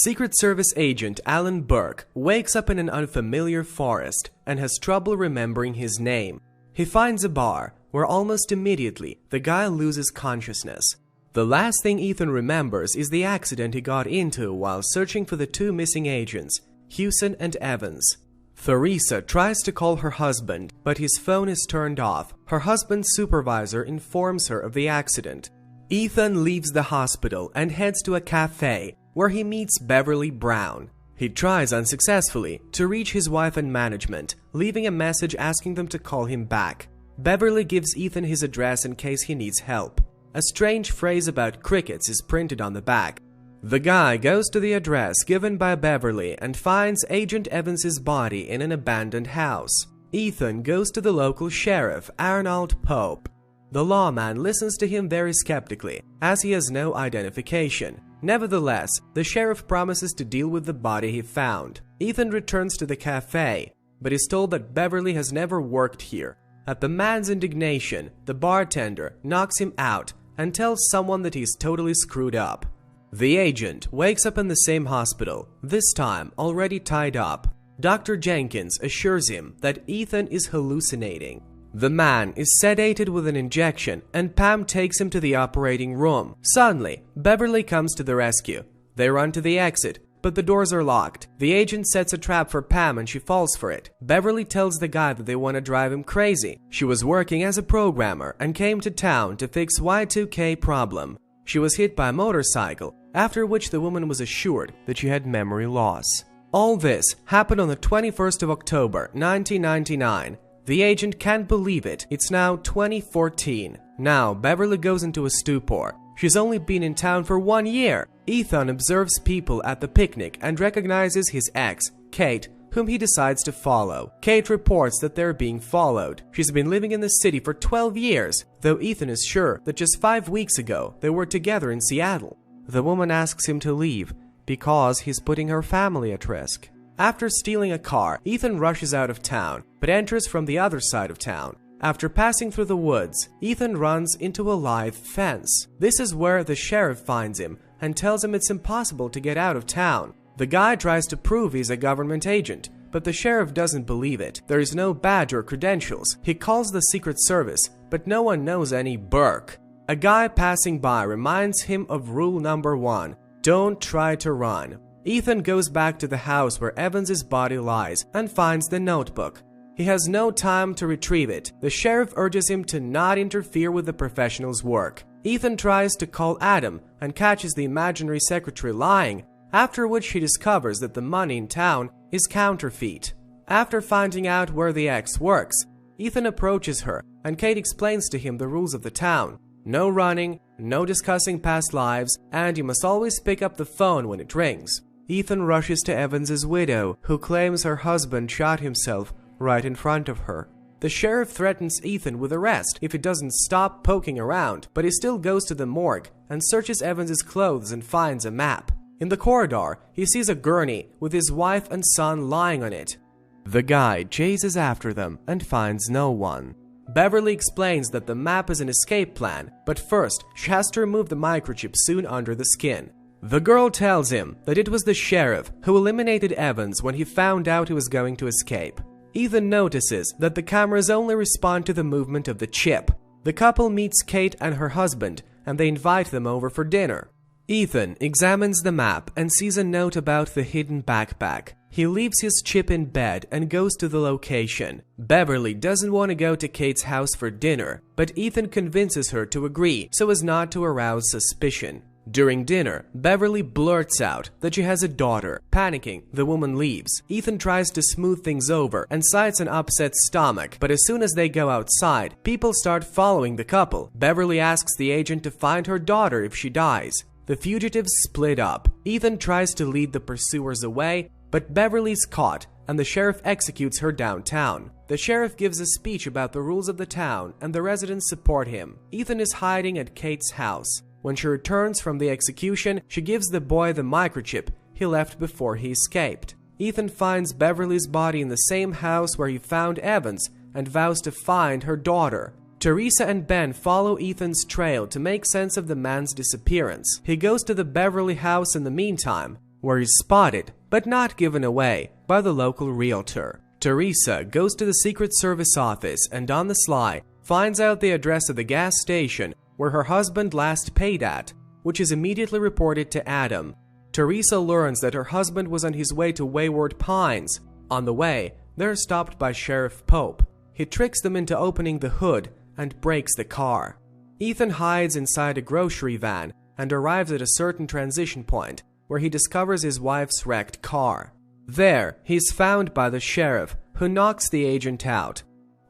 Secret Service agent Alan Burke wakes up in an unfamiliar forest and has trouble remembering his name. He finds a bar where almost immediately the guy loses consciousness. The last thing Ethan remembers is the accident he got into while searching for the two missing agents, Hewson and Evans. Theresa tries to call her husband, but his phone is turned off. Her husband's supervisor informs her of the accident. Ethan leaves the hospital and heads to a cafe where he meets Beverly Brown. He tries unsuccessfully to reach his wife and management, leaving a message asking them to call him back. Beverly gives Ethan his address in case he needs help. A strange phrase about crickets is printed on the back. The guy goes to the address given by Beverly and finds Agent Evans's body in an abandoned house. Ethan goes to the local sheriff, Arnold Pope. The lawman listens to him very skeptically, as he has no identification. Nevertheless, the sheriff promises to deal with the body he found. Ethan returns to the cafe, but is told that Beverly has never worked here. At the man's indignation, the bartender knocks him out and tells someone that he's totally screwed up. The agent wakes up in the same hospital, this time already tied up. Dr. Jenkins assures him that Ethan is hallucinating. The man is sedated with an injection and Pam takes him to the operating room. Suddenly, Beverly comes to the rescue. They run to the exit, but the doors are locked. The agent sets a trap for Pam and she falls for it. Beverly tells the guy that they want to drive him crazy. She was working as a programmer and came to town to fix Y2K problem. She was hit by a motorcycle, after which the woman was assured that she had memory loss. All this happened on the 21st of October, 1999. The agent can't believe it. It's now 2014. Now, Beverly goes into a stupor. She's only been in town for 1 year. Ethan observes people at the picnic and recognizes his ex, Kate, whom he decides to follow. Kate reports that they're being followed. She's been living in the city for 12 years, though Ethan is sure that just 5 weeks ago they were together in Seattle. The woman asks him to leave because he's putting her family at risk. After stealing a car, Ethan rushes out of town, but enters from the other side of town. After passing through the woods, Ethan runs into a live fence. This is where the sheriff finds him and tells him it's impossible to get out of town. The guy tries to prove he's a government agent, but the sheriff doesn't believe it. There is no badge or credentials. He calls the Secret Service, but no one knows any Burke. A guy passing by reminds him of rule number 1, don't try to run. Ethan goes back to the house where Evans's body lies and finds the notebook. He has no time to retrieve it. The sheriff urges him to not interfere with the professional's work. Ethan tries to call Adam and catches the imaginary secretary lying, after which he discovers that the money in town is counterfeit. After finding out where the ex works, Ethan approaches her and Kate explains to him the rules of the town. No running, no discussing past lives, and you must always pick up the phone when it rings. Ethan rushes to Evans's widow, who claims her husband shot himself right in front of her. The sheriff threatens Ethan with arrest if he doesn't stop poking around, but he still goes to the morgue and searches Evans's clothes and finds a map. In the corridor, he sees a gurney with his wife and son lying on it. The guy chases after them and finds no one. Beverly explains that the map is an escape plan, but first she has to remove the microchip sewn under the skin. The girl tells him that it was the sheriff who eliminated Evans when he found out he was going to escape. Ethan notices that the cameras only respond to the movement of the chip. The couple meets Kate and her husband, and they invite them over for dinner. Ethan examines the map and sees a note about the hidden backpack. He leaves his chip in bed and goes to the location. Beverly doesn't want to go to Kate's house for dinner, but Ethan convinces her to agree so as not to arouse suspicion. During dinner, Beverly blurts out that she has a daughter. Panicking, the woman leaves. Ethan tries to smooth things over and cites an upset stomach, but as soon as they go outside, people start following the couple. Beverly asks the agent to find her daughter if she dies. The fugitives split up. Ethan tries to lead the pursuers away, but Beverly's caught and the sheriff executes her downtown. The sheriff gives a speech about the rules of the town and the residents support him. Ethan is hiding at Kate's house. When she returns from the execution, she gives the boy the microchip he left before he escaped. Ethan finds Beverly's body in the same house where he found Evans and vows to find her daughter. Teresa and Ben follow Ethan's trail to make sense of the man's disappearance. He goes to the Beverly house in the meantime, where he's spotted, but not given away, by the local realtor. Teresa goes to the Secret Service office and on the sly finds out the address of the gas station where her husband last paid at, which is immediately reported to Adam. Teresa learns that her husband was on his way to Wayward Pines. On the way, they're stopped by Sheriff Pope. He tricks them into opening the hood and breaks the car. Ethan hides inside a grocery van and arrives at a certain transition point where he discovers his wife's wrecked car. There, he's found by the sheriff, who knocks the agent out.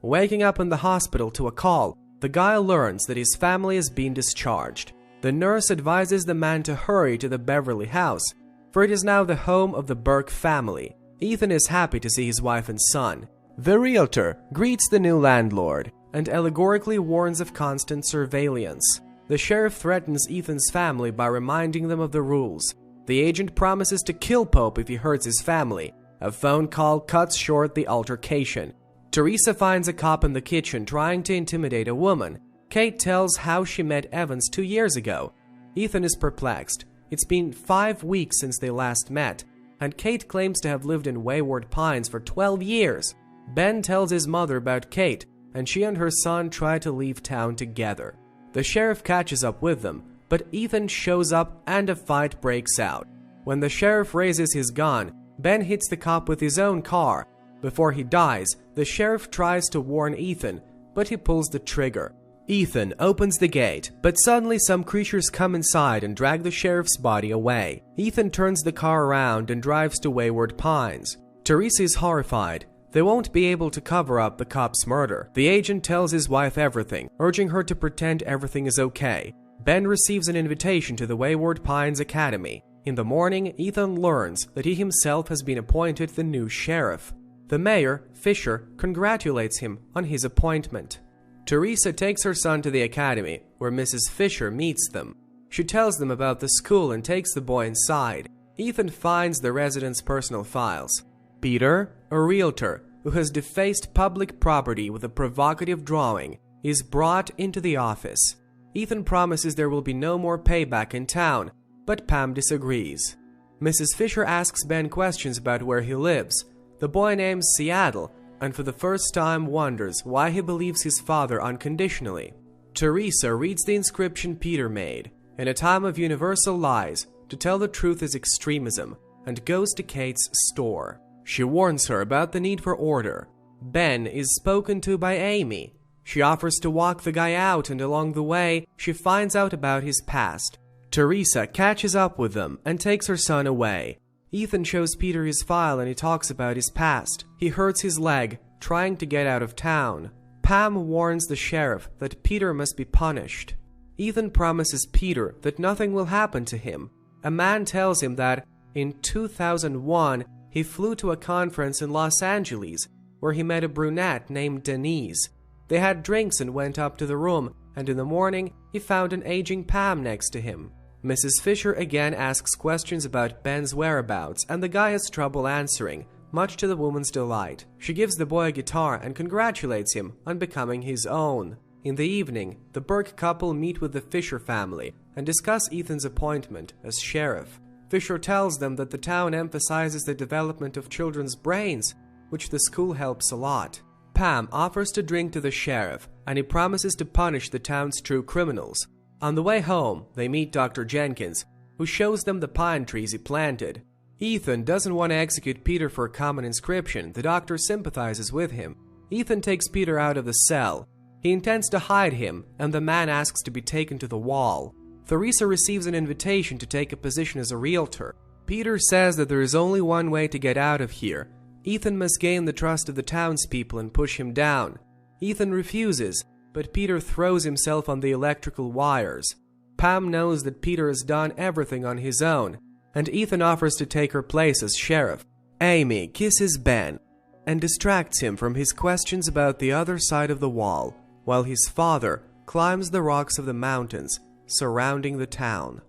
Waking up in the hospital to a call, the guy learns that his family has been discharged. The nurse advises the man to hurry to the Beverly house, for it is now the home of the Burke family. Ethan is happy to see his wife and son. The realtor greets the new landlord and allegorically warns of constant surveillance. The sheriff threatens Ethan's family by reminding them of the rules. The agent promises to kill Pope if he hurts his family. A phone call cuts short the altercation. Teresa finds a cop in the kitchen trying to intimidate a woman. Kate tells how she met Evans 2 years ago. Ethan is perplexed. It's been 5 weeks since they last met, and Kate claims to have lived in Wayward Pines for 12 years. Ben tells his mother about Kate, and she and her son try to leave town together. The sheriff catches up with them, but Ethan shows up and a fight breaks out. When the sheriff raises his gun, Ben hits the cop with his own car. Before he dies, the sheriff tries to warn Ethan, but he pulls the trigger. Ethan opens the gate, but suddenly some creatures come inside and drag the sheriff's body away. Ethan turns the car around and drives to Wayward Pines. Teresa is horrified. They won't be able to cover up the cop's murder. The agent tells his wife everything, urging her to pretend everything is okay. Ben receives an invitation to the Wayward Pines Academy. In the morning, Ethan learns that he himself has been appointed the new sheriff. The mayor, Fisher, congratulates him on his appointment. Teresa takes her son to the academy, where Mrs. Fisher meets them. She tells them about the school and takes the boy inside. Ethan finds the residents' personal files. Peter, a realtor who has defaced public property with a provocative drawing, is brought into the office. Ethan promises there will be no more payback in town, but Pam disagrees. Mrs. Fisher asks Ben questions about where he lives. The boy names Seattle, and for the first time wonders why he believes his father unconditionally. Teresa reads the inscription Peter made. In a time of universal lies, to tell the truth is extremism, and goes to Kate's store. She warns her about the need for order. Ben is spoken to by Amy. She offers to walk the guy out, and along the way, she finds out about his past. Teresa catches up with them and takes her son away. Ethan shows Peter his file and he talks about his past. He hurts his leg, trying to get out of town. Pam warns the sheriff that Peter must be punished. Ethan promises Peter that nothing will happen to him. A man tells him that in 2001, he flew to a conference in Los Angeles where he met a brunette named Denise. They had drinks and went up to the room, and in the morning, he found an aging Pam next to him. Mrs. Fisher again asks questions about Ben's whereabouts, and the guy has trouble answering, much to the woman's delight. She gives the boy a guitar and congratulates him on becoming his own. In the evening, the Burke couple meet with the Fisher family and discuss Ethan's appointment as sheriff. Fisher tells them that the town emphasizes the development of children's brains, which the school helps a lot. Pam offers to drink to the sheriff, and he promises to punish the town's true criminals. On the way home, they meet Dr. Jenkins, who shows them the pine trees he planted. Ethan doesn't want to execute Peter for a common inscription. The doctor sympathizes with him. Ethan takes Peter out of the cell. He intends to hide him, and the man asks to be taken to the wall. Teresa receives an invitation to take a position as a realtor. Peter says that there is only one way to get out of here. Ethan must gain the trust of the townspeople and push him down. Ethan refuses, but Peter throws himself on the electrical wires. Pam knows that Peter has done everything on his own, and Ethan offers to take her place as sheriff. Amy kisses Ben and distracts him from his questions about the other side of the wall, while his father climbs the rocks of the mountains surrounding the town.